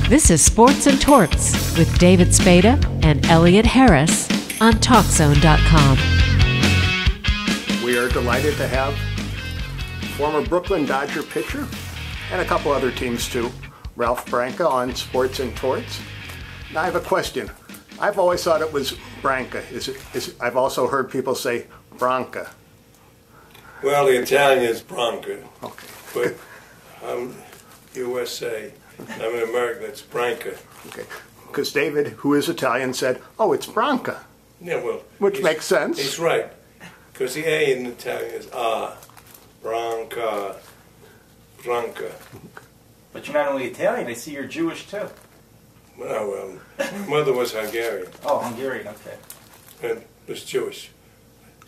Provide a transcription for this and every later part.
This is Sports and Torts with David Spada and Elliott Harris on TalkZone.com. We are delighted to have former Brooklyn Dodger pitcher and a couple other teams too, Ralph Branca on Sports and Torts. Now I have a question. I've always thought it was Branca. I've also heard people say Branca. Well, the Italian is Branca. Okay. But I'm USA. I'm an American. It's Branca. Okay. Because David, who is Italian, said, "Oh, it's Branca." Yeah, well, which makes sense. He's right. Because the A in Italian is Branca. Branca. But you're not only Italian, I see you're Jewish too. Well, my mother was Hungarian. Oh, Hungarian, okay. And was Jewish.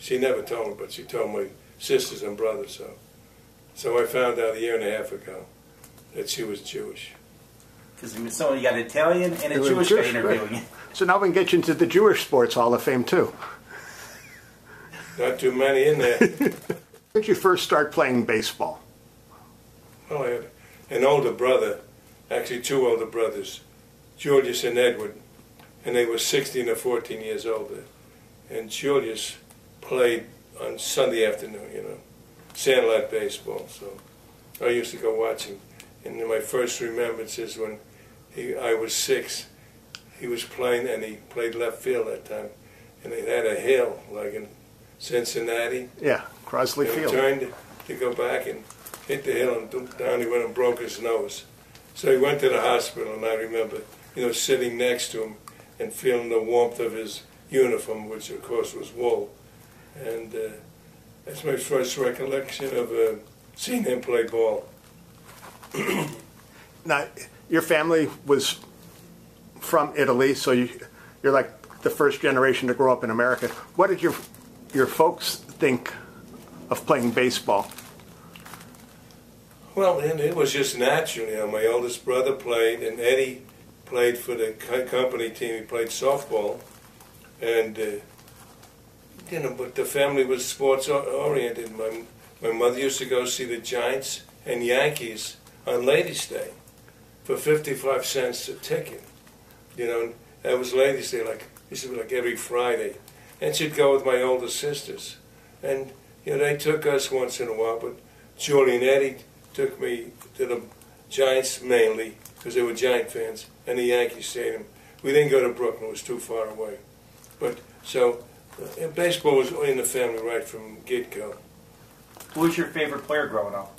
She never told me, but she told my sisters and brothers so. So I found out a year and a half ago that she was Jewish. Because you got an Italian and a Jewish guy interviewing you. So now we can get you into the Jewish Sports Hall of Fame too. Not too many in there. When did you first start playing baseball? Well, I had an older brother, actually two older brothers, Julius and Edward, and they were 16 or 14 years older. And Julius played on Sunday afternoon, sandlot baseball. So I used to go watch him. And my first remembrance is when I was 6, he was playing, and he played left field that time. And they had a hill, like in Cincinnati. Yeah, Crosley Field. He turned to go back and hit the hill, and down he went and broke his nose. So he went to the hospital, and I remember, sitting next to him and feeling the warmth of his uniform, which of course was wool. And that's my first recollection of seeing him play ball. Now, your family was from Italy, so you're like the first generation to grow up in America. What did your folks think of playing baseball? Well, it was just natural. My oldest brother played, and Eddie played for the company team. He played softball, and but the family was sports oriented. My mother used to go see the Giants and Yankees on Ladies' Day for 55 cents a ticket. That was Ladies' Day, used to be like every Friday. And she'd go with my older sisters. And, they took us once in a while, but Julie and Eddie took me to the Giants mainly, because they were Giant fans, and the Yankee Stadium. We didn't go to Brooklyn, it was too far away. But, so, baseball was in the family right from get-go. Who was your favorite player growing up?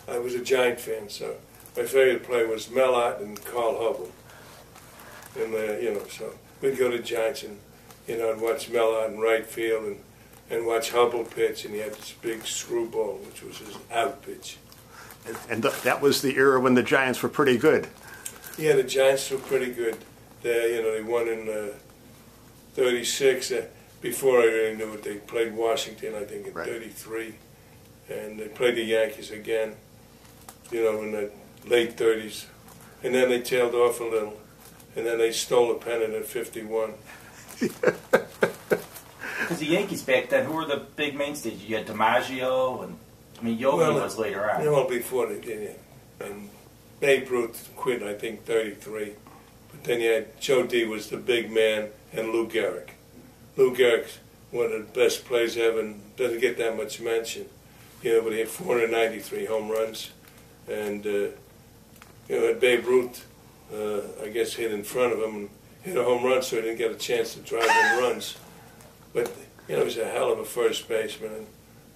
I was a Giant fan, so my favorite player was Mellott and Carl Hubble. And, so we'd go to Giants and, and watch Mellott in right field and watch Hubble pitch, and he had this big screwball, which was his out pitch. And that was the era when the Giants were pretty good. Yeah, the Giants were pretty good. They won in 36. Before I really knew it, they played Washington, I think, in 33. And they played the Yankees again, in the late 30s. And then they tailed off a little. And then they stole a pennant in 51. Because the Yankees back then, who were the big mainstays? You had DiMaggio, and Yogi was later on. Well, before they did it. And Babe Ruth quit, I think, 33. But then you had Joe D was the big man, and Lou Gehrig. Lou Gehrig's one of the best players ever, and doesn't get that much mention. But he had 493 home runs. And, had Babe Ruth, I guess, hit in front of him and hit a home run, so he didn't get a chance to drive in runs. But, he was a hell of a first baseman and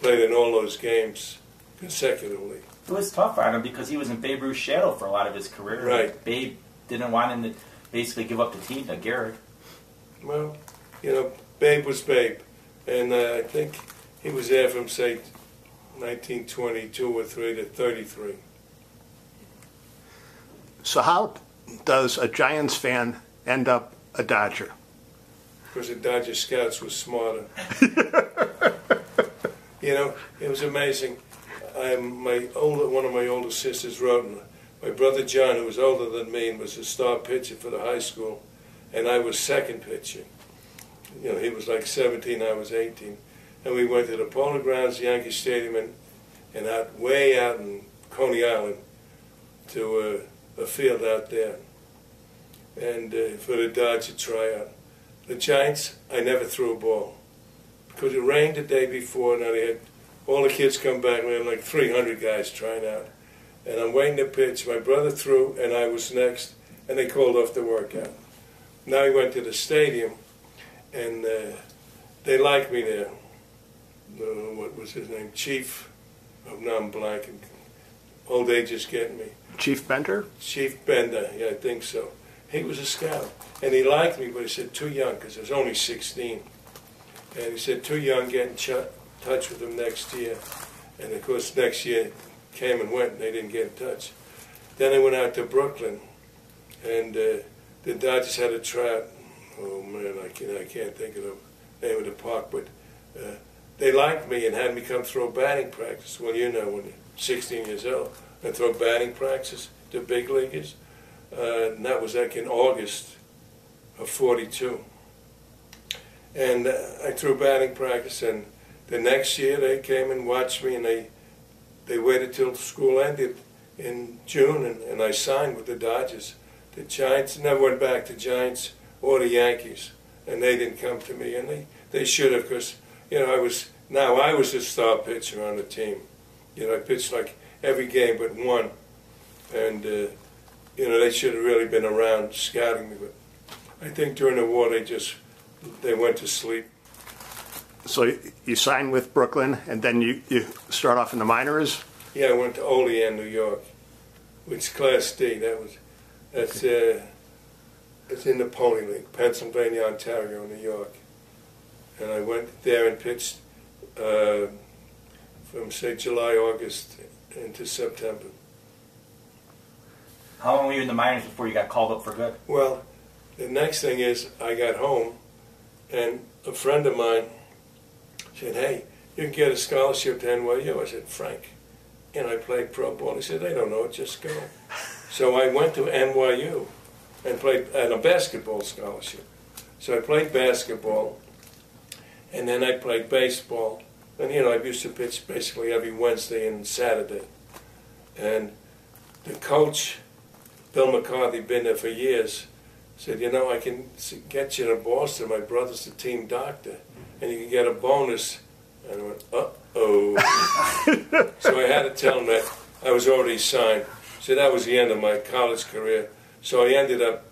played in all those games consecutively. It was tough on him because he was in Babe Ruth's shadow for a lot of his career. Right. Babe didn't want him to basically give up the team to Gehrig. Well, Babe was Babe. And I think he was there from, say, 1922 or 3 to 33. So how does a Giants fan end up a Dodger? Because the Dodger scouts were smarter. It was amazing. One of my older sisters wrote, and my brother John, who was older than me and was a star pitcher for the high school, and I was second pitcher. He was like 17, I was 18. And we went to the Polo Grounds, Yankee Stadium, and way out in Coney Island to a field out there. and for the Dodger tryout. The Giants, I never threw a ball because it rained the day before. Now they had all the kids come back. We had like 300 guys trying out, and I'm waiting to pitch. My brother threw, and I was next, and they called off the workout. Now he went to the stadium, and they liked me there. What was his name? Chief. Oh, now I'm blanking. Old age is getting me. Chief Bender? Chief Bender, yeah, I think so. He was a scout, and he liked me, but he said too young, because I was only 16. And he said too young, get in touch with him next year. And of course, next year came and went, and they didn't get in touch. Then I went out to Brooklyn, and the Dodgers had a tryout. Oh man, I can't think of the name of the park, but they liked me and had me come throw batting practice. Well, you know, when you're 16 years old, I throw batting practice to big leaguers. And that was like in August of '42. And I threw batting practice, and the next year they came and watched me, and they waited till school ended in June, and I signed with the Dodgers. The Giants never went back to Giants or the Yankees, and they didn't come to me, and they should have, because you know I was the star pitcher on the team. You know, I pitched like every game but one, and you know, they should have really been around scouting me, but I think during the war they went to sleep. So you signed with Brooklyn, and then you start off in the minors? Yeah, I went to Olean, New York, which is Class D. That's in the Pony League, Pennsylvania, Ontario, New York. And I went there and pitched from, say, July, August into September. How long were you in the minors before you got called up for good? Well, the next thing is I got home, and a friend of mine said, hey, you can get a scholarship to NYU. I said, Frank, and I played pro ball. He said, they don't know it, just go. So I went to NYU and played at a basketball scholarship. So I played basketball, and then I played baseball. And, you know, I used to pitch basically every Wednesday and Saturday. And the coach, Bill McCarthy, been there for years, said, you know, I can get you to Boston. My brother's the team doctor, and you can get a bonus. And I went, uh-oh. So I had to tell him that I was already signed. So that was the end of my college career. So I ended up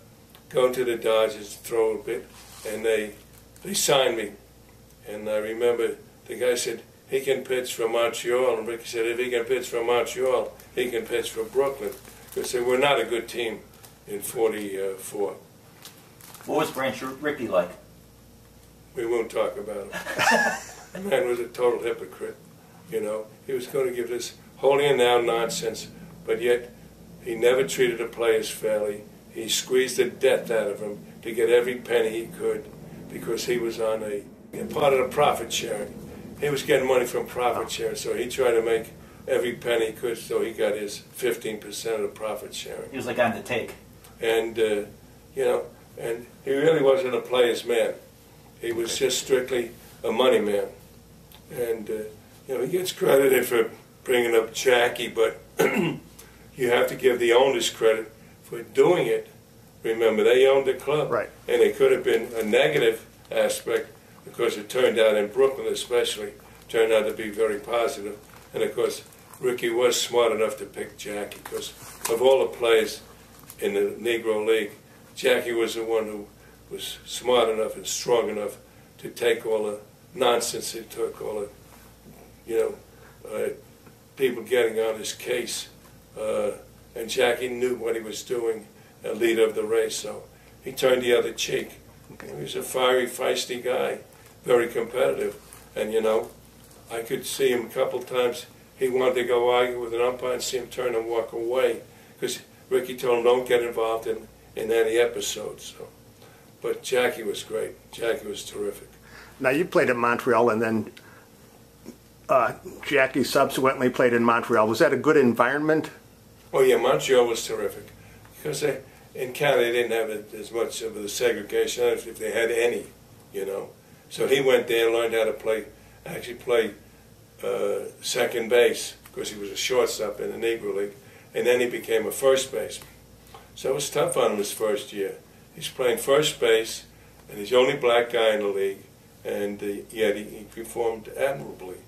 going to the Dodgers to throw a bit, and they signed me. And I remember the guy said, he can pitch for Montreal. And Ricky said, if he can pitch for Montreal, he can pitch for Brooklyn. Because they were not a good team in '44. What was Branch Ricky like? We won't talk about him. The man was a total hypocrite. You know, he was going to give this holier-than-thou nonsense, but yet he never treated the players fairly. He squeezed the death out of them to get every penny he could, because he was on a part of the profit sharing. He was getting money from profit sharing, so he tried to make every penny he could, so he got his 15% of the profit sharing. He was like on the take. And, you know, and he really wasn't a player's man. He was just strictly a money man. And, you know, he gets credited for bringing up Jackie, but you have to give the owners credit for doing it. Remember, they owned the club. Right. And it could have been a negative aspect, because it turned out in Brooklyn especially, turned out to be very positive. And, of course, Ricky was smart enough to pick Jackie, because of all the players in the Negro League, Jackie was the one who was smart enough and strong enough to take all the nonsense he took, all the, you know, people getting on his case. And Jackie knew what he was doing, a leader of the race, so he turned the other cheek. Okay. He was a fiery, feisty guy, very competitive. And, you know, I could see him a couple times. He wanted to go argue with an umpire and see him turn and walk away, because Ricky told him, don't get involved in any episodes. So. But Jackie was great. Jackie was terrific. Now, you played in Montreal, and then Jackie subsequently played in Montreal. Was that a good environment? Oh, yeah, Montreal was terrific. Because in Canada, they didn't have as much of the segregation, if they had any, you know. So he went there and learned how to play second base, because he was a shortstop in the Negro League, and then he became a first baseman. So it was tough on him his first year. He's playing first base, and he's the only black guy in the league, and yet he performed admirably.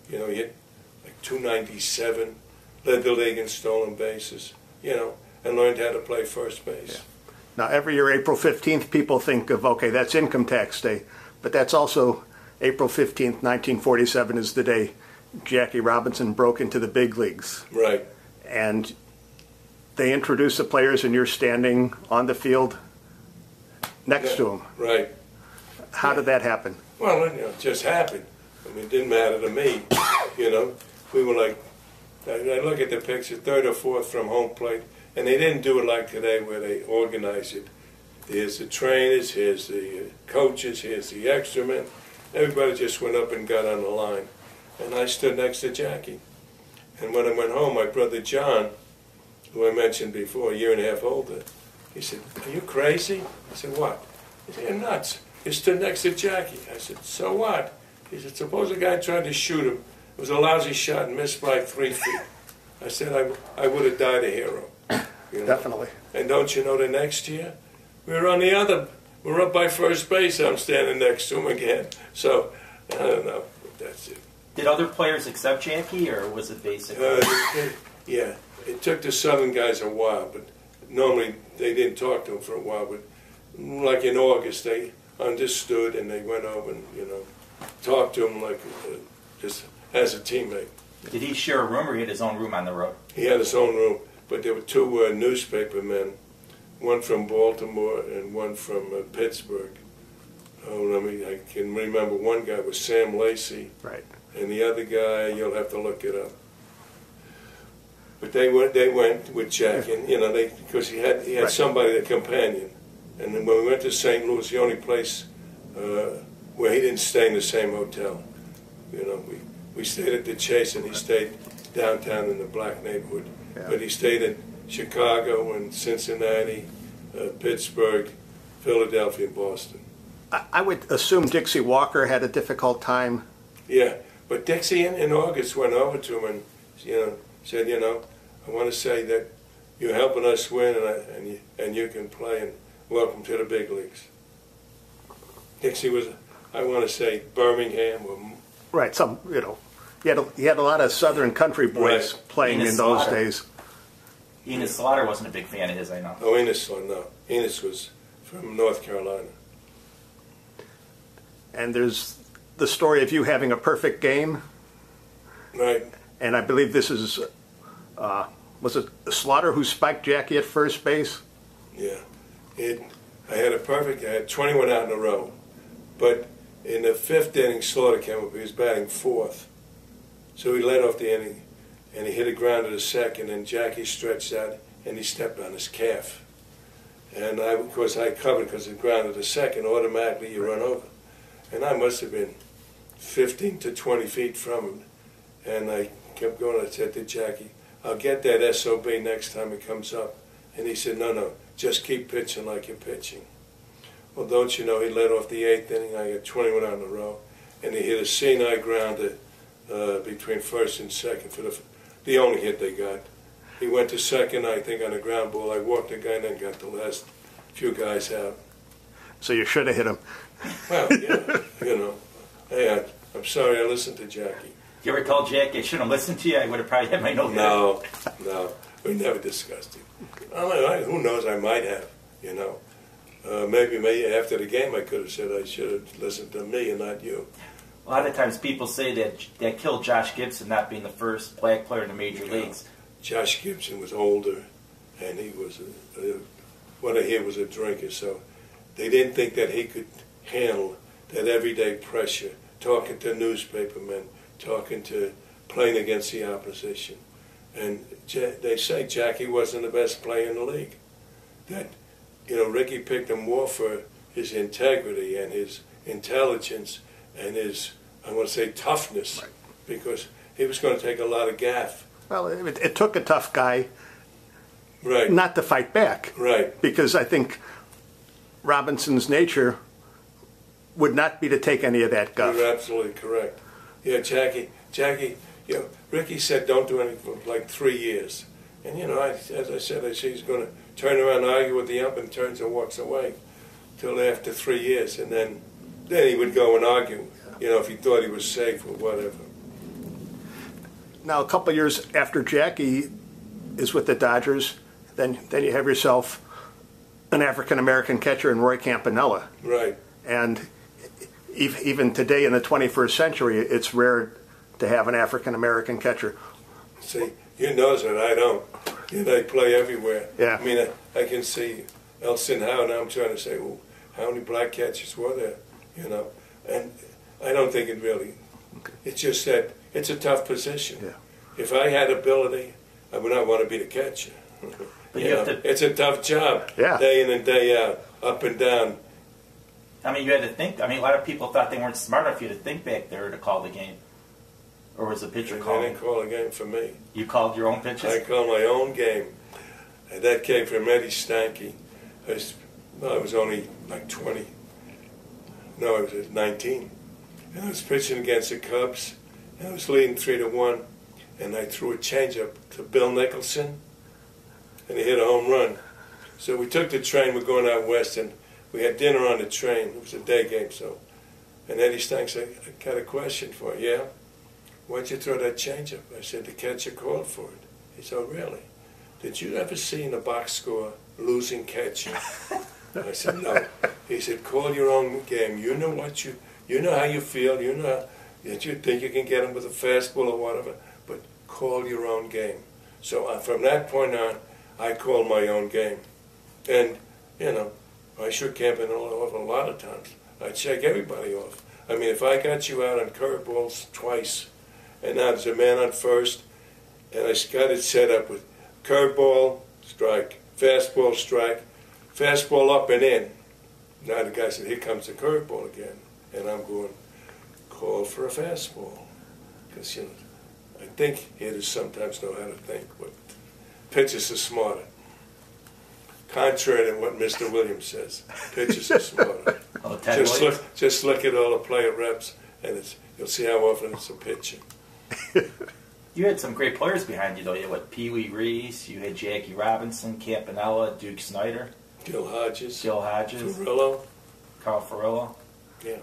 You know, he hit like 297, led the league in stolen bases, you know, and learned how to play first base. Yeah. Now, every year, April 15th, people think of, okay, that's Income Tax Day, but that's also April 15th, 1947 is the day Jackie Robinson broke into the big leagues. Right. And they introduced the players, and you're standing on the field next to them. Right. How did that happen? Well, you know, it just happened. I mean, it didn't matter to me, you know. We were like, I look at the picture, third or fourth from home plate, and they didn't do it like today where they organize it. Here's the trainers, here's the coaches, here's the extra men. Everybody just went up and got on the line. And I stood next to Jackie. And when I went home, my brother John, who I mentioned before, a year and a half older, he said, "Are you crazy?" I said, "What?" He said, "You're nuts. You stood next to Jackie." I said, "So what?" He said, "Suppose a guy tried to shoot him. It was a lousy shot and missed by 3 feet." I said, I would have died a hero. You know? Definitely. And don't you know, the next year, we're up by first base. I'm standing next to him again. So, I don't know. But that's it. Did other players accept Jackie, or was it basically? Yeah. It took the Southern guys a while, but normally they didn't talk to him for a while. But like in August, they understood and they went over and, you know, talked to him like just as a teammate. Did he share a room, or he had his own room on the road? He had his own room, but there were two newspaper men, one from Baltimore and one from Pittsburgh. I can remember one guy was Sam Lacey, right, and the other guy, you'll have to look it up. But they went with Jack, and you know, because he had right. Somebody, a companion. And then when we went to St. Louis, the only place where he didn't stay in the same hotel. You know, we stayed at the Chase, and he stayed downtown in the black neighborhood. Yeah. But he stayed in Chicago and Cincinnati, Pittsburgh, Philadelphia, and Boston. I would assume Dixie Walker had a difficult time. Yeah, but Dixie in August went over to him and, you know, said, you know, I want to say that you're helping us win, and you can play, and welcome to the big leagues. Dixie was, I want to say, Birmingham or right. Some, you know, he had a lot of Southern country boys right. playing in those days. Enos Slaughter wasn't a big fan of his, I know. Oh, Enos was from North Carolina. And there's the story of you having a perfect game. Right. And I believe this is, was it Slaughter who spiked Jackie at first base? Yeah. I had 21 out in a row. But in the 5th inning, Slaughter came up. He was batting 4th. So he led off the inning, and he hit a grounder to second, and Jackie stretched out, and he stepped on his calf. And of course, I covered because it grounded to second. Automatically, you run over. And I must have been 15 to 20 feet from him. And I kept going. I said to Jackie, I'll get that SOB next time it comes up. And he said, no, just keep pitching like you're pitching. Well, don't you know, he led off the 8th inning. I got 21 out in a row. And he hit a Sinai grounder between first and second for the only hit they got. He went to second, I think, on a ground ball. I walked the guy and then got the last few guys out. So you should have hit him. Well, yeah, you know. Hey, I'm sorry I listened to Jackie. You ever told Jackie I shouldn't have listened to you? I would have probably had my note. No. We never discussed it. Who knows, I might have, you know. Maybe after the game I could have said I should have listened to me and not you. A lot of times people say that killed Josh Gibson not being the first black player in the major leagues. Josh Gibson was older, and he was, what I hear, was a drinker, so they didn't think that he could handle that everyday pressure, talking to newspapermen, playing against the opposition. And they say Jackie wasn't the best player in the league. That, you know, Ricky picked him more for his integrity and his intelligence and his, I want to say, toughness, right. Because he was going to take a lot of gaff. Well, it took a tough guy right. not to fight back. Right. Because I think Robinson's nature would not be to take any of that guff. You're absolutely correct. Yeah, Jackie, you know, Ricky said don't do anything for like 3 years. And, you know, as I said, he's going to turn around and argue with the ump and turns and walks away. till after 3 years, and then he would go and argue, you know, if he thought he was safe or whatever. Now, a couple of years after Jackie is with the Dodgers, then you have yourself an African-American catcher in Roy Campanella. Right. And even today in the 21st century, it's rare to have an African-American catcher. See, you know that I don't. You know, they play everywhere. Yeah. I mean, I can see Elson Howe, and I'm trying to say, well, how many black catchers were there? You know, and I don't think it really. It's just that it's a tough position. Yeah. If I had ability, I would not want to be the catcher. But you have to, it's a tough job, Yeah. day in and day out, up and down. I mean, you had to think. I mean, a lot of people thought they weren't smart enough for you to think back there to call the game. Or was the pitcher And they calling? didn't call a game for me. You called your own pitches? I called my own game. And that came from Eddie Stanky. I was only like 20. No, I was 19. And I was pitching against the Cubs. And I was leading 3-1. And I threw a changeup to Bill Nicholson. And he hit a home run. So we took the train. We're going out west. And we had dinner on the train. It was a day game. So, and Eddie Stank said, I got a question for you. Yeah? Why'd you throw that changeup? I said, the catcher called for it. He said, oh, really? Did you ever see in a box score losing catcher? I said, no. He said, call your own game. You know you know how you feel. You know that you think you can get him with a fastball or whatever, but call your own game. So from that point on, I called my own game. And, you know, I shook Campanella off a lot of times. I'd shake everybody off. I mean, if I got you out on curveballs twice, and now there's a man on first, and I got it set up with curveball, strike, fastball, strike, fastball up and in. Now the guy said, here comes the curveball again. And I'm going, call for a fastball. Because, you know, I think hitters sometimes know how to think, but pitchers are smarter. Contrary to what Mr. Williams says, pitchers are smarter. Oh, just look at all the player reps, and you'll see how often it's a pitcher. You had some great players behind you, though. You had what, Pee Wee Reese, you had Jackie Robinson, Campanella, Duke Snyder, Gil Hodges, Ferrillo, Carl Ferrillo. Yeah,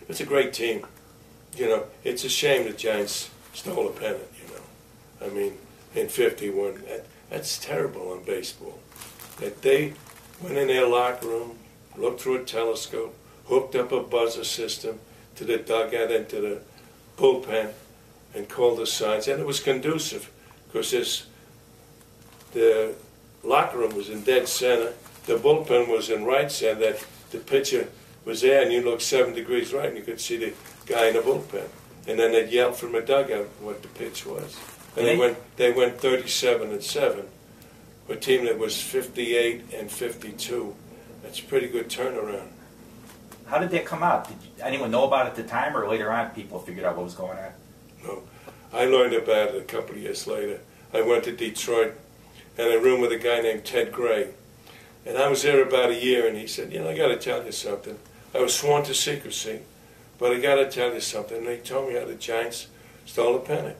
it's a great team. You know, it's a shame the Giants stole a pennant, you know. I mean, in 51, that's terrible on baseball. That they went in their locker room, looked through a telescope, hooked up a buzzer system to the dugout and to the bullpen, and called the signs, and it was conducive because the locker room was in dead center, the bullpen was in right center, that the pitcher was there, and you looked 7 degrees right, and you could see the guy in the bullpen, and then they'd yell from the dugout what the pitch was, and they went 37-7, a team that was 58-52. That's a pretty good turnaround. How did that come out? Did anyone know about it at the time, or later on people figured out what was going on? No, I learned about it a couple of years later. I went to Detroit and I roomed with a guy named Ted Gray. And I was there about a year, and he said, you know, I got to tell you something. I was sworn to secrecy, but I got to tell you something. And he told me how the Giants stole a pennant.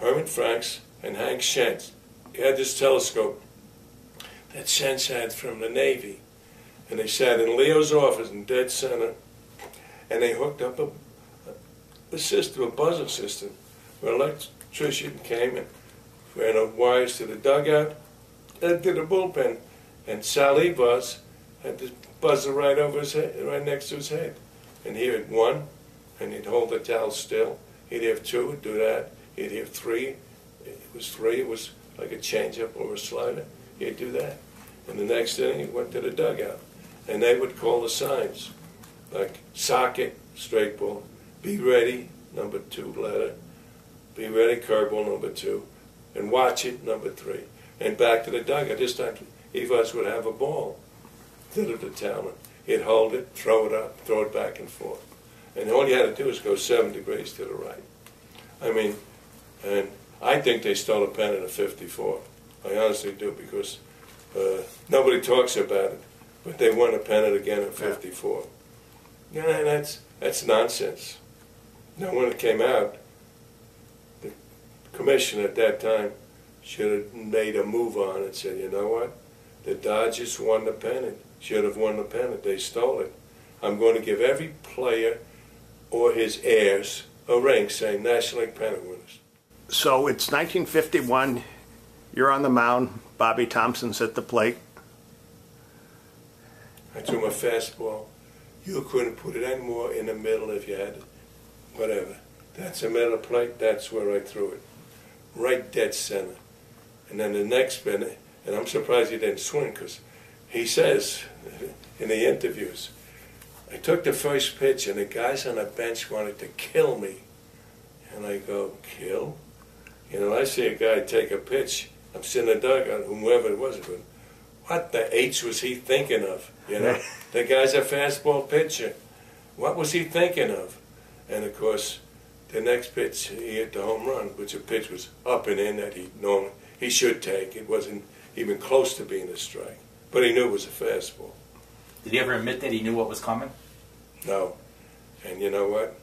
Herman Franks and Hank Shentz. He had this telescope that Shentz had from the Navy. And they sat in Leo's office in dead center, and they hooked up a system, a buzzer system, where an electrician came and ran up wires to the dugout and to the bullpen. And Sal Evers had this buzzer right over his head, right next to his head. And he'd hit 1, and he'd hold the towel still. He'd have 2, he'd do that. He'd have 3. It was 3. It was like a changeup or a slider. He'd do that. And the next inning, he went to the dugout. And they would call the signs, like socket, straight ball, be ready, number 2 letter, be ready, curveball, number 2, and watch it, number 3, and back to the dugout. This time, Evers would have a ball instead of the talent. He'd hold it, throw it up, throw it back and forth. And all you had to do was go 7 degrees to the right. I mean, and I think they stole a pennant in 54. I honestly do, because nobody talks about it. But they won a pennant again in 54. Yeah, and that's nonsense. Now, when it came out, the commissioner at that time should have made a move on it and said, you know what? The Dodgers won the pennant. should have won the pennant. They stole it. I'm going to give every player or his heirs a ring saying National League pennant winners. So it's 1951. You're on the mound. Bobby Thompson's at the plate. I threw my fastball. You couldn't put it any more in the middle if you had it. Whatever. That's the middle of the plate. That's where I threw it. Right dead center. And then the next minute, and I'm surprised he didn't swing, because he says in the interviews, I took the first pitch and the guys on the bench wanted to kill me. And I go, kill? You know, I see a guy take a pitch. I'm sitting in the dugout, whoever it was. What the H was he thinking of? You know, the guy's a fastball pitcher. What was he thinking of? And of course, the next pitch, he hit the home run, which the pitch was up and in that he should take. It wasn't even close to being a strike. But he knew it was a fastball. Did he ever admit that he knew what was coming? No. And you know what?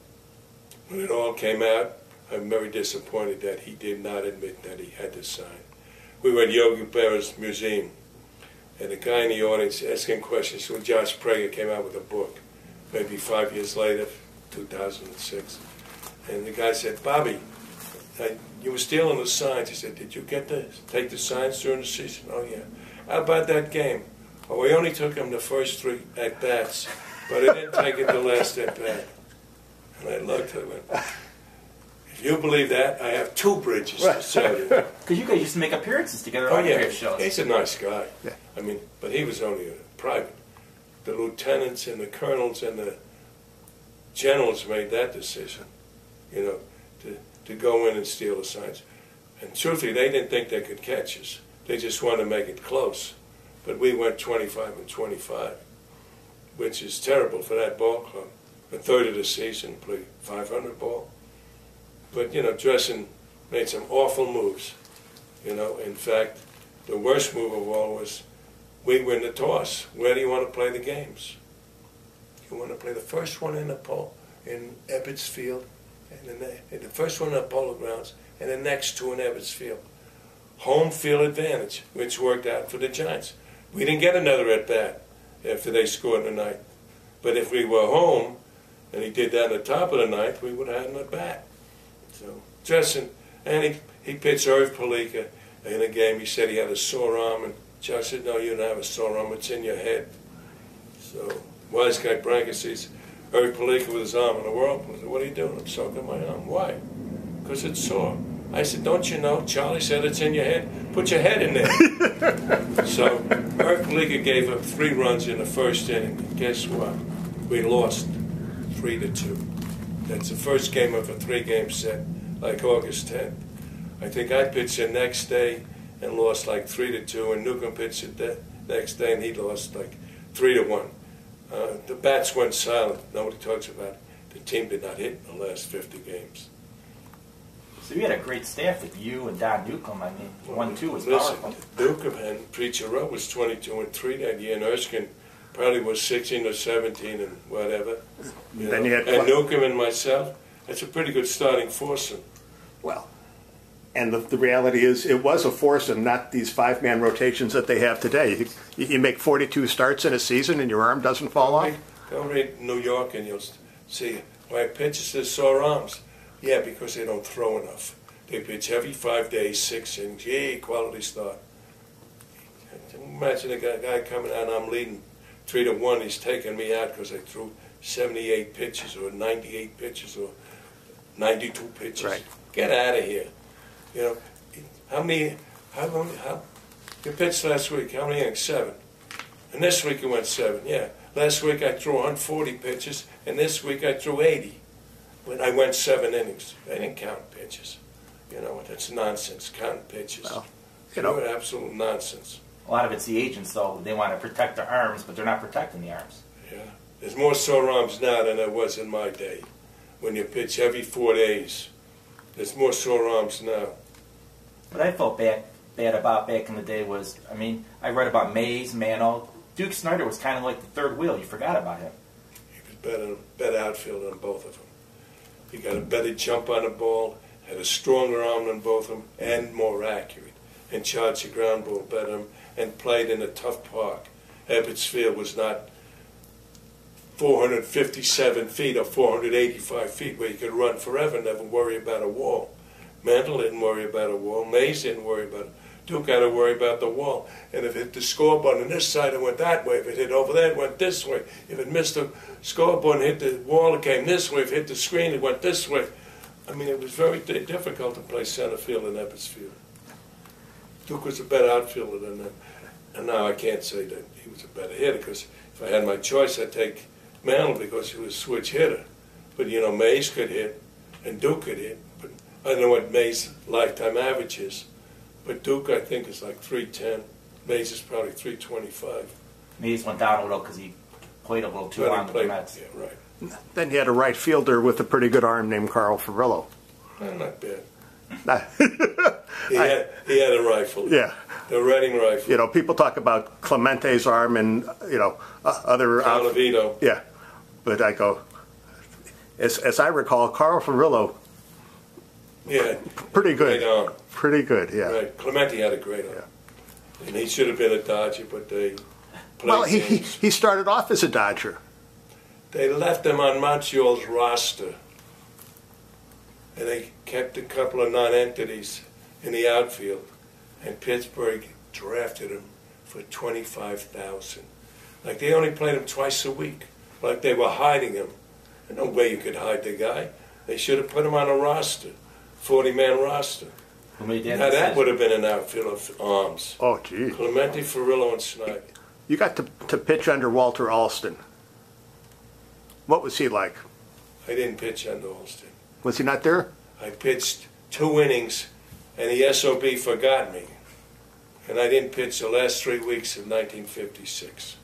When it all came out, I'm very disappointed that he did not admit that he had to sign. We were at Yogi Berra's museum, and a guy in the audience asking questions. So Josh Prager came out with a book, maybe 5 years later, 2006. And the guy said, Bobby, you were stealing the signs. He said, did you get to take the signs during the season? Oh, yeah. How about that game? Well, we only took him the first 3 at-bats, but I didn't take it the last at-bat. And I looked at him and went, if you believe that, I have 2 bridges to sell you. Because you guys used to make appearances together on autograph shows. He's a nice guy. Yeah. I mean, but he was only a private. The lieutenants and the colonels and the generals made that decision, you know, to go in and steal the signs. And truthfully, they didn't think they could catch us. They just wanted to make it close. But we went 25 and 25, which is terrible for that ball club. A third of the season, played 500 ball. But, you know, Dressen made some awful moves. You know, in fact, the worst move of all was we win the toss. Where do you want to play the games? You want to play the first one in the in Ebbets Field, and the first one in the Polo Grounds, and the next 2 in Ebbets Field. Home field advantage, which worked out for the Giants. We didn't get another at-bat after they scored in the ninth. But if we were home, and he did that in the top of the ninth, we would have had an at-bat. So, Dressen, and he pitched Irv Palika in a game. He said he had a sore arm, and Josh said, no, you don't have a sore arm, it's in your head. So, wise guy Branca sees Irv Palika with his arm in the whirlpool. I said, what are you doing? I'm soaking my arm. Why? Because it's sore. I said, don't you know? Charlie said it's in your head. Put your head in there. So, Irv Palika gave up 3 runs in the first inning. Guess what? We lost 3-2. That's the first game of a 3-game set, like August 10th. I think I pitched the next day and lost like 3-2, and Newcomb pitched the next day and he lost like 3-1. The bats went silent. Nobody talks about it. The team did not hit in the last 50 games. So you had a great staff with you and Don Newcomb. I mean, 1-2 was listen, powerful. Newcomb and Preacher Rowe was 22-3 that year, and Erskine probably was 16 or 17 and whatever. You and Newcomb and myself, that's a pretty good starting foursome. Well, and the reality is it was a foursome, not these 5-man rotations that they have today. You make 42 starts in a season and your arm doesn't fall off? Go read New York and you'll see why pitchers have sore arms. Yeah, because they don't throw enough. They pitch every 5 days, 6 innings. Yay, quality start. Imagine a guy coming out and I'm leading 3-1. He's taking me out because I threw 78 pitches or 98 pitches or 92 pitches. Right. Get out of here. You know, how you pitched last week? How many innings? 7. And this week you went 7. Yeah. Last week I threw 140 pitches, and this week I threw 80. When I went 7 innings, I didn't count pitches. You know, that's nonsense, counting pitches. Well, you know, absolute nonsense. A lot of it's the agents, though. They want to protect their arms, but they're not protecting the arms. Yeah. There's more sore arms now than there was in my day. When you pitch every 4 days, there's more sore arms now. What I felt bad about back in the day was, I mean, I read about Mays, Mano. Duke Snyder was kind of like the third wheel. You forgot about him. He was better outfielder than both of them. He got a better jump on the ball, had a stronger arm than both of them, and more accurate, and charged the ground ball better, and played in a tough park. Ebbets Field was not 457 feet or 485 feet where you could run forever and never worry about a wall. Mantle didn't worry about a wall. Mays didn't worry about it. Duke had to worry about the wall. And if it hit the scoreboard on this side, it went that way. If it hit over there, it went this way. If it missed the scoreboard and hit the wall, it came this way. If it hit the screen, it went this way. I mean, it was very difficult to play center field in Ebbets Field. Duke was a better outfielder than them. And now I can't say that he was a better hitter, because if I had my choice, I'd take Mantle because he was a switch hitter. But, you know, Mays could hit and Duke could hit. But I don't know what Mays' lifetime average is. But Duke, I think, is like 310. Mays is probably 325. Mays went down a little because he played a little too long with the Mets. Yeah, right. Then you had a right fielder with a pretty good arm named Carl Furillo. Not bad. He had a rifle. Yeah. The Reading rifle. You know, people talk about Clemente's arm and, you know, other... Calavito. Yeah. But I go, as I recall, Carl Furillo, Yeah. pretty good. Great arm. Pretty good, yeah. Right. Clemente had a great arm. Yeah. And he should have been a Dodger, but they played Well, games. he started off as a Dodger. They left him on Montreal's roster. And they kept a couple of non-entities in the outfield. And Pittsburgh drafted him for $25,000. Like, they only played him twice a week. Like they were hiding him. There's no way you could hide the guy. They should have put him on a roster, 40-man roster. Who made that Now that decision? would have been an outfield of arms. Oh, gee. Clemente, Furillo, and Snyder. You got to pitch under Walter Alston. What was he like? I didn't pitch under Alston. Was he not there? I pitched 2 innings, and the SOB forgot me. And I didn't pitch the last 3 weeks of 1956.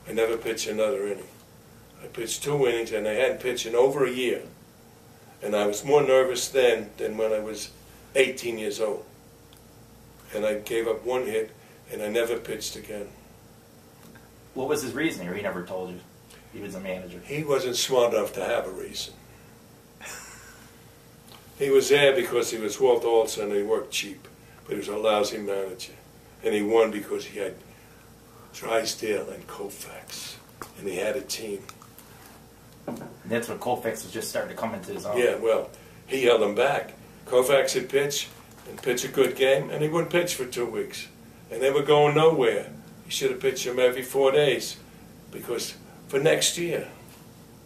I never pitched another inning. I pitched 2 innings, and I hadn't pitched in over a year. And I was more nervous then than when I was 18 years old. And I gave up 1 hit, and I never pitched again. What was his reasoning, or he never told you? He was a manager. He wasn't smart enough to have a reason. He was there because he was Walt Olson and he worked cheap, but he was a lousy manager. And he won because he had Drysdale and Koufax, and he had a team. And that's when Koufax was just starting to come into his own. Yeah, well, he held him back. Koufax would pitch and pitch a good game, and he wouldn't pitch for 2 weeks. And they were going nowhere. He should have pitched him every 4 days, because for next year.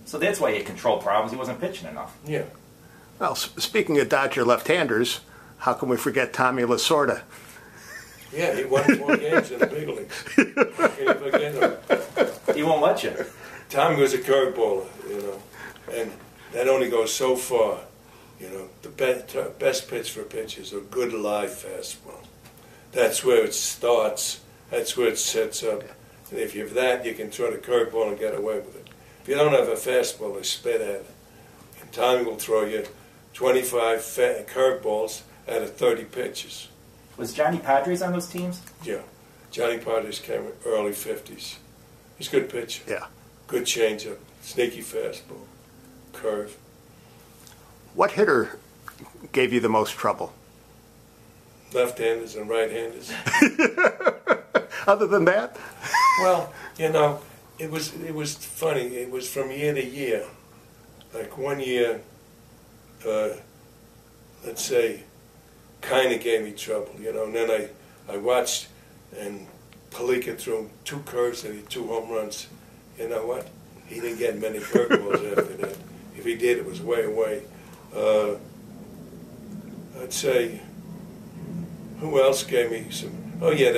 So that's why he had control problems. He wasn't pitching enough. Yeah. Well, speaking of Dodger left-handers, how can we forget Tommy Lasorda? Yeah, he won 4 games in the big leagues. How can you forget him? He won't let you. Tommy was a curveballer, you know, and that only goes so far. You know, the best pitch for a pitcher is a good live fastball. That's where it starts. That's where it sets up. And if you have that, you can throw the curveball and get away with it. If you don't have a fastball, they spit at it. And Tommy will throw you 25 curveballs out of 30 pitches. Was Johnny Padres on those teams? Yeah. Johnny Padres came in early 50s. He's a good pitcher. Yeah. Good changeup, sneaky fastball, curve. What hitter gave you the most trouble? Left-handers and right-handers. Other than that? Well, you know, it was funny. It was from year to year. Like 1 year, let's say, kind of gave me trouble, you know. And then I watched, and Palika threw 2 curves and he 2 home runs. You know what? He didn't get many curveballs after that. If he did, it was way away. I'd say, who else gave me some? Oh yeah,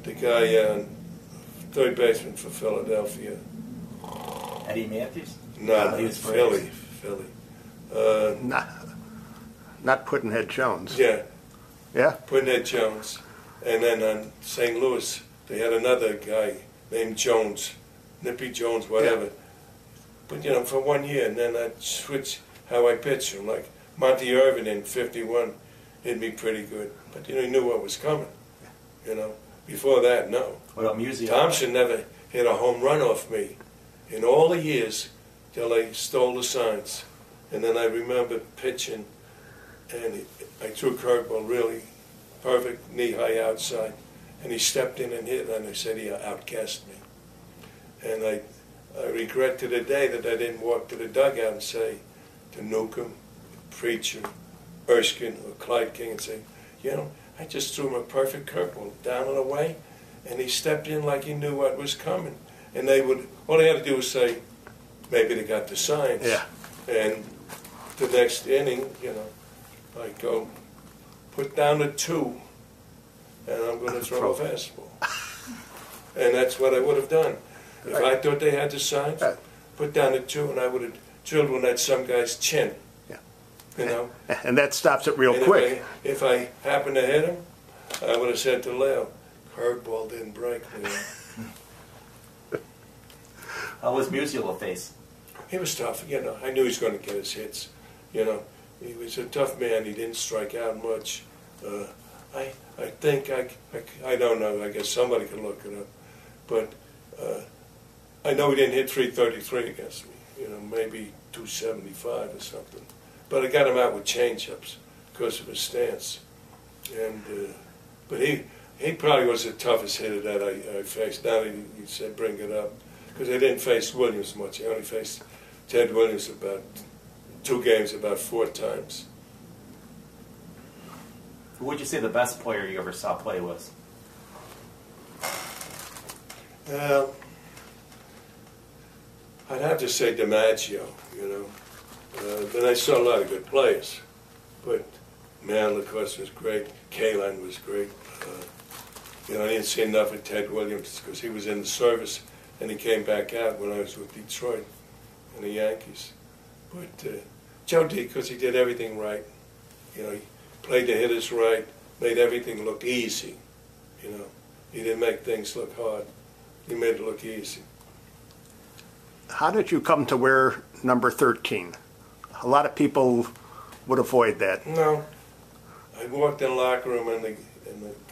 the guy, third baseman for Philadelphia. Eddie Matthews? No, he was Philly. Not Puddinhead Jones. Yeah, Yeah? Puddinhead Jones. And then on St. Louis, they had another guy named Jones, Nippy Jones, whatever. Yeah. But, you know, for 1 year, and then I'd switch how I pitched him. Like Monty Irvin in 51 hit me pretty good. But, you know, he knew what was coming, you know. Before that, no. What about Musial? Thompson never hit a home run off me in all the years till they stole the signs. And then I remember pitching, and I threw a curveball really perfect, knee-high outside. And he stepped in and hit, and I said he outcast me. And I regret to the day that I didn't walk to the dugout and say to Newcomb, Preacher, Erskine, or Clyde King and say, you know, I just threw him a perfect curveball down and away, and he stepped in like he knew what was coming. And they would, all they had to do was say, maybe they got the signs. Yeah. And the next inning, you know, I go, put down a 2, and I'm going to throw a fastball. And that's what I would have done. If I thought they had the signs, put down a 2, and I would have drilled one at some guy's chin. Yeah. You know? And that stops it real And quick. If I happened to hit him, I would have said to Leo, curveball didn't break, Leo. How was Musial face? He was tough, you know. I knew he was going to get his hits. You know, he was a tough man. He didn't strike out much. I think I don't know. I guess somebody can look it up, but I know he didn't hit 333 against me. You know, maybe 275 or something. But I got him out with changeups because of his stance. And but he probably was the toughest hitter that I faced. Now that you said bring it up, because I didn't face Williams much. I only faced Ted Williams about 2 games, about 4 times. Who would you say the best player you ever saw play was? I'd have to say DiMaggio, you know. But I saw a lot of good players. But man, Lacoste was great. Kaline was great. You know, I didn't see enough of Ted Williams because he was in the service and he came back out when I was with Detroit and the Yankees. But Joe D, because he did everything right. You know, he played the hitters right, made everything look easy. You know, he didn't make things look hard. He made it look easy. How did you come to wear number 13? A lot of people would avoid that. No. I walked in the locker room and the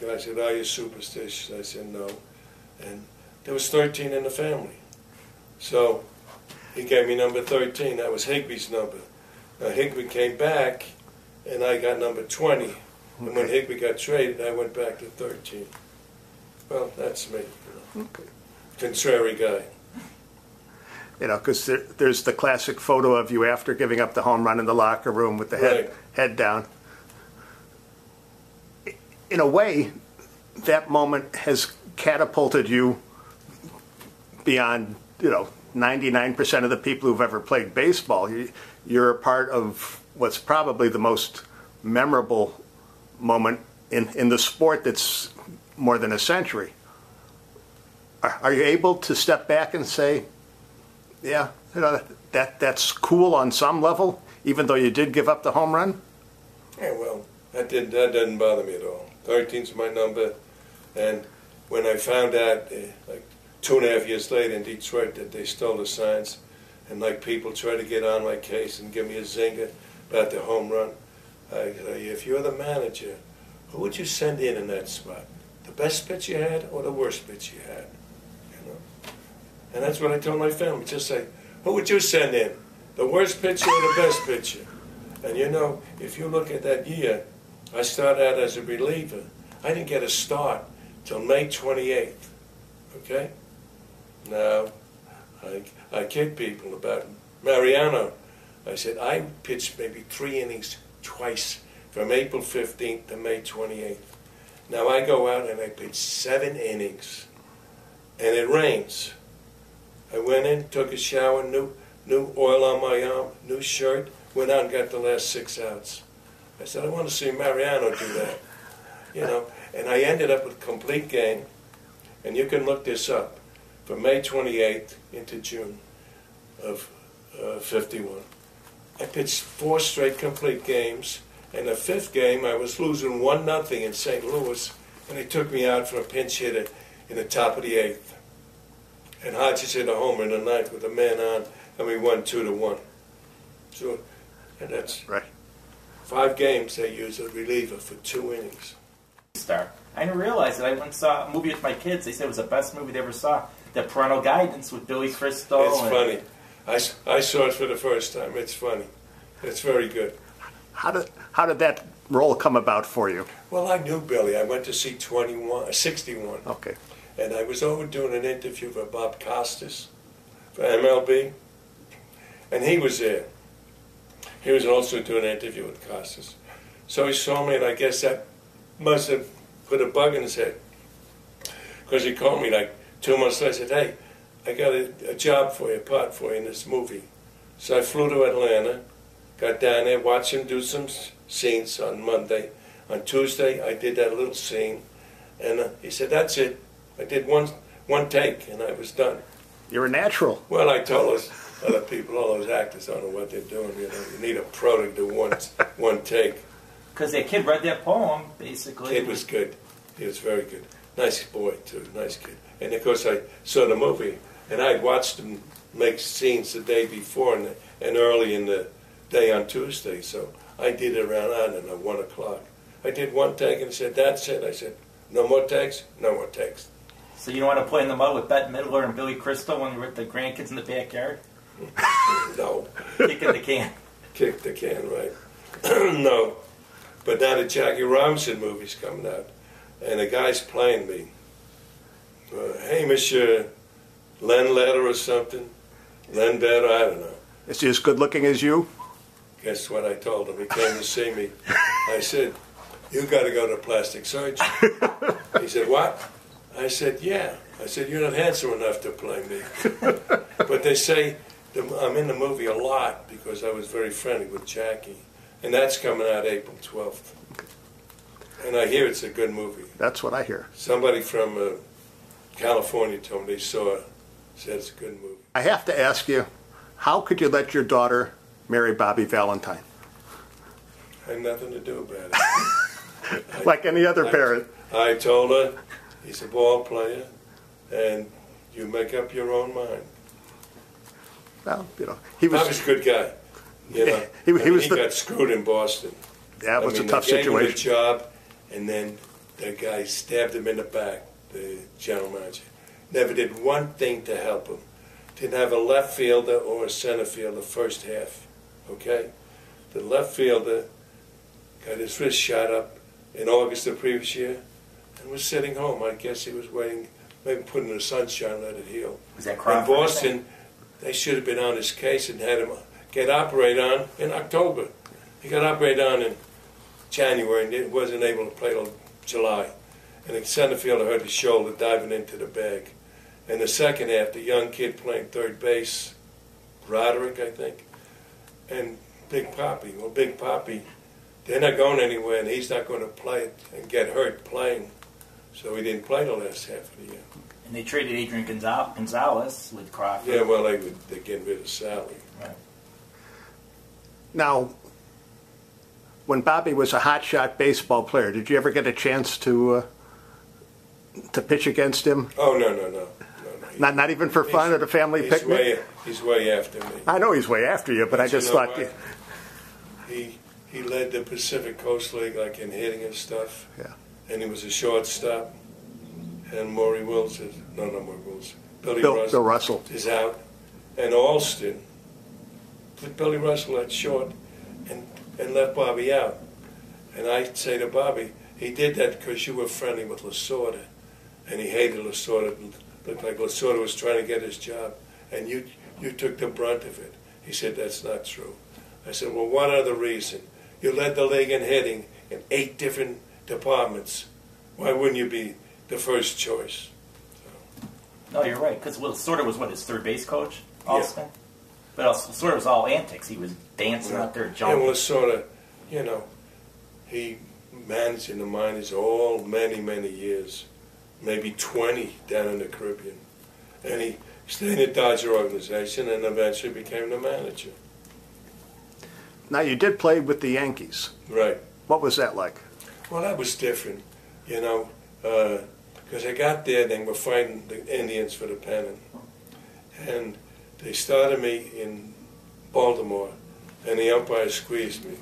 guy said, "Are you superstitious?" I said, "No." And there was 13 in the family. So he gave me number 13. That was Higby's number. Now Higby came back and I got number 20. And when Higby got traded, I went back to 13. Well, that's me. You know. Okay. Contrary guy. You know, because there's the classic photo of you after giving up the home run in the locker room with the head down. In a way, that moment has catapulted you beyond, you know, 99% of the people who've ever played baseball. You're a part of what's probably the most memorable moment in the sport that's more than a century. Are you able to step back and say, yeah, you know, that's cool on some level, even though you did give up the home run? Yeah, well, that doesn't bother me at all. 13's my number, and when I found out, like 2.5 years later in Detroit, that they stole the signs, and like people tried to get on my case and give me a zinger about the home run, I say, if you're the manager, who would you send in that spot? The best pitch you had or the worst pitch you had? You know, and that's what I told my family. Just say, who would you send in? The worst pitcher or the best pitcher? And you know, if you look at that year, I started out as a reliever. I didn't get a start till May 28th, okay? Now, I kid people about Mariano. I said, I pitched maybe 3 innings twice, from April 15th to May 28th. Now I go out and I pitch 7 innings, and it rains. I went in, took a shower, new oil on my arm, new shirt, went out and got the last 6 outs. I said, I want to see Mariano do that, you know. And I ended up with a complete game, and you can look this up, from May 28th into June of 51. I pitched 4 straight complete games, and the 5th game I was losing 1-0 in St. Louis, and they took me out for a pinch hitter in the top of the 8th. And Hodges hit a homer in the 9th with a man on, and we won 2-1. So, and that's right. 5 games they use a reliever for 2 innings. Star. I didn't realize it. I went and saw a movie with my kids. They said it was the best movie they ever saw. The Parental Guidance with Billy Crystal. It's funny. I saw it for the first time. It's funny. It's very good. How did that role come about for you? Well, I knew Billy. I went to see 61. Okay. And I was over doing an interview for Bob Costas for MLB, and he was there. He was also doing an interview with Costas. So he saw me, and I guess that must have put a bug in his head. Because he called me like 2 months later. I said, hey, I got a job for you, a part for you in this movie. So I flew to Atlanta, got down there, watched him do some scenes on Monday. On Tuesday, I did that little scene, and he said, that's it. I did one take, and I was done. You're a natural. Well, I told us other people, all those actors don't know what they're doing. You know, you need a pro to do one take. Because that kid read that poem, basically. Kid was good. He was very good. Nice boy, too. Nice kid. And, of course, I saw the movie, and I'd watched him make scenes the day before and early in the day on Tuesday. So I did it around, I don't know, 1 o'clock. I did one take, and he said, that's it. I said, no more takes? No more takes. So you don't want to play in the mud with Bette Midler and Billy Crystal when you're with the grandkids in the backyard? No. Kicking the can. Kick the can, right. No. But now the Jackie Robinson movie's coming out, and the guy's playing me. Hey, Monsieur Len Letter or something? Len Better, I don't know. Is he as good looking as you? Guess what I told him? He came to see me. I said, you got to go to plastic surgeon. He said, what? I said, yeah. I said, you're not handsome enough to play me. But they say I'm in the movie a lot because I was very friendly with Jackie. And that's coming out April 12th. And I hear it's a good movie. That's what I hear. Somebody from California told me they saw it, said it's a good movie. I have to ask you, how could you let your daughter marry Bobby Valentine? I had nothing to do about it. Like any other parent. I told her, he's a ball player, and you make up your own mind. Well, you know, he was Bobby's a good guy. You know, he got screwed in Boston. That was a tough they gave him situation. a job, and then the guy stabbed him in the back, the general manager. Never did one thing to help him. Didn't have a left fielder or a center fielder first half. Okay? The left fielder got his wrist shot up in August the previous year and was sitting home. I guess he was waiting, maybe put in the sunshine, let it heal. Was that In Crawford? Boston, they should have been on his case and had him get operated on in October. He got operated on in January and wasn't able to play till July. And the center fielder hurt his shoulder diving into the bag. In the second half, the young kid playing third base, Roderick, I think, and Big Papi. Well, Big Papi, they're not going anywhere, and he's not going to play it and get hurt playing. So he didn't play the last half of the year. And they traded Adrian Gonzalez with Crawford. Yeah, well, they're getting rid of Sally. Right. Now, when Bobby was a hotshot baseball player, did you ever get a chance to pitch against him? Oh, no. Not even for fun at a family picnic? He's way after me. I know he's way after you, but I just thought... He led the Pacific Coast League, like in hitting and stuff. Yeah. And he was a shortstop. And Maury Wills is... No, not Maury Wills. Bill Russell is out. And Alston put Billy Russell at short and left Bobby out. And I say to Bobby, he did that because you were friendly with Lasorda. And he hated Lasorda. It looked like Lasorda was trying to get his job. And you took the brunt of it. He said, that's not true. I said, well, what other reason? You led the league in hitting in 8 different departments. Why wouldn't you be the first choice? So. No, you're right. Because Lasorda was, what, his third base coach? Alston? Yeah. But Lasorda was all antics. He was dancing out there, jumping. And Lasorda, you know, he managed in the minors all many years. Maybe 20 down in the Caribbean. And he stayed in the Dodger organization and eventually became the manager. Now, you did play with the Yankees. Right. What was that like? Well, that was different, you know, because I got there, they were fighting the Indians for the pennant. And they started me in Baltimore, and the umpire squeezed me.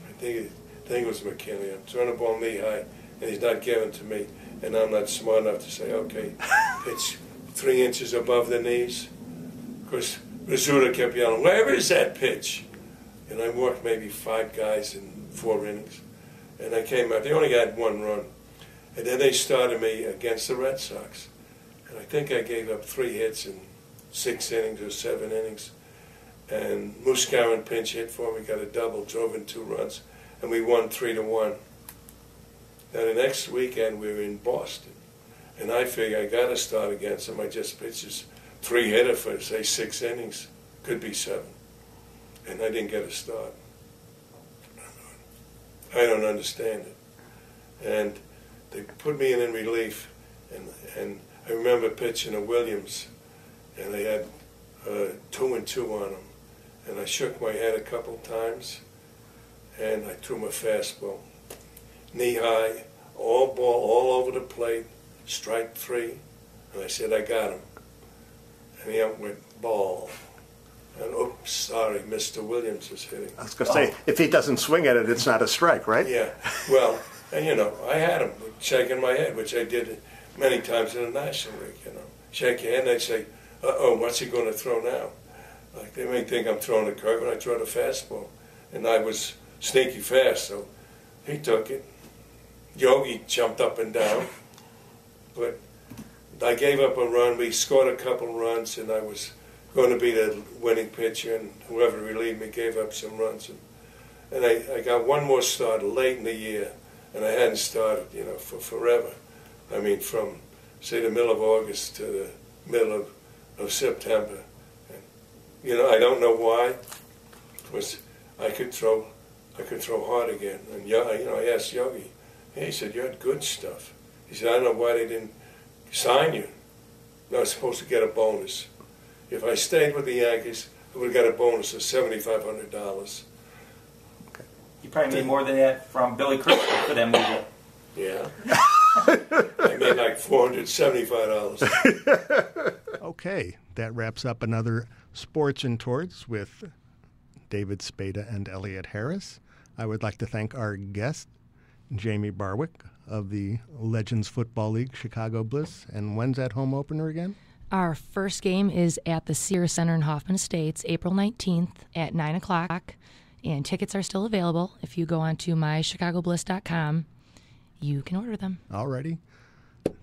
I think it was McKinley. I'm throwing the ball knee high, and he's not giving it to me. And I'm not smart enough to say, okay, it's 3 inches above the knees. Because Rizzuto kept yelling, where is that pitch? And I worked maybe 5 guys in 4 innings. And I came out, they only got 1 run. And then they started me against the Red Sox. And I think I gave up 3 hits in 6 innings or 7 innings. And Muscarin pinch hit for me, got a double, drove in 2 runs, and we won 3-1. Now the next weekend we were in Boston, and I figure I got to start against him. I just pitched his 3-hitter for, say, 6 innings, could be 7, and I didn't get a start. I don't understand it. And they put me in relief, and I remember pitching a Williams, and they had 2-2 on him, and I shook my head a couple times, and I threw my fastball, knee high, all ball, all over the plate, strike 3, and I said, I got him. And he went ball. And oops, sorry, Mr. Williams is hitting. I was going to say, if he doesn't swing at it, it's not a strike, right? Yeah, well, and you know, I had him shaking my head, which I did many times in the National League, you know. Shake your head, and they'd say, uh-oh, what's he going to throw now? Like, they may think I'm throwing a curve, and I throw the fastball. And I was sneaky fast, so he took it. Yogi jumped up and down, but I gave up a run. We scored a couple runs, and I was going to be the winning pitcher, and whoever relieved me gave up some runs. And I got one more start late in the year, and I hadn't started, you know, for forever. I mean, from, say, the middle of August to the middle of September. And, you know, I don't know why. It was I could throw hard again. And, you know, I asked Yogi. He said, you had good stuff. He said, I don't know why they didn't sign you. I was supposed to get a bonus. If I stayed with the Yankees, I would have got a bonus of $7,500. You probably made more than that from Billy Crystal for that movie. Yeah. I made like $475. Okay, that wraps up another Sports and Torts with David Spada and Elliott Harris. I would like to thank our guest, Jamie Barwick of the Legends Football League, Chicago Bliss. And when's that home opener again? Our first game is at the Sears Center in Hoffman Estates, April 19th at 9 o'clock. And tickets are still available. If you go on to mychicagobliss.com, you can order them. Alrighty.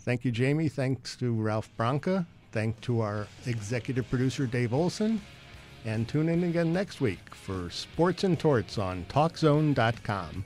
Thank you, Jamie. Thanks to Ralph Branca. Thanks to our executive producer, Dave Olson. And tune in again next week for Sports and Torts on TalkZone.com.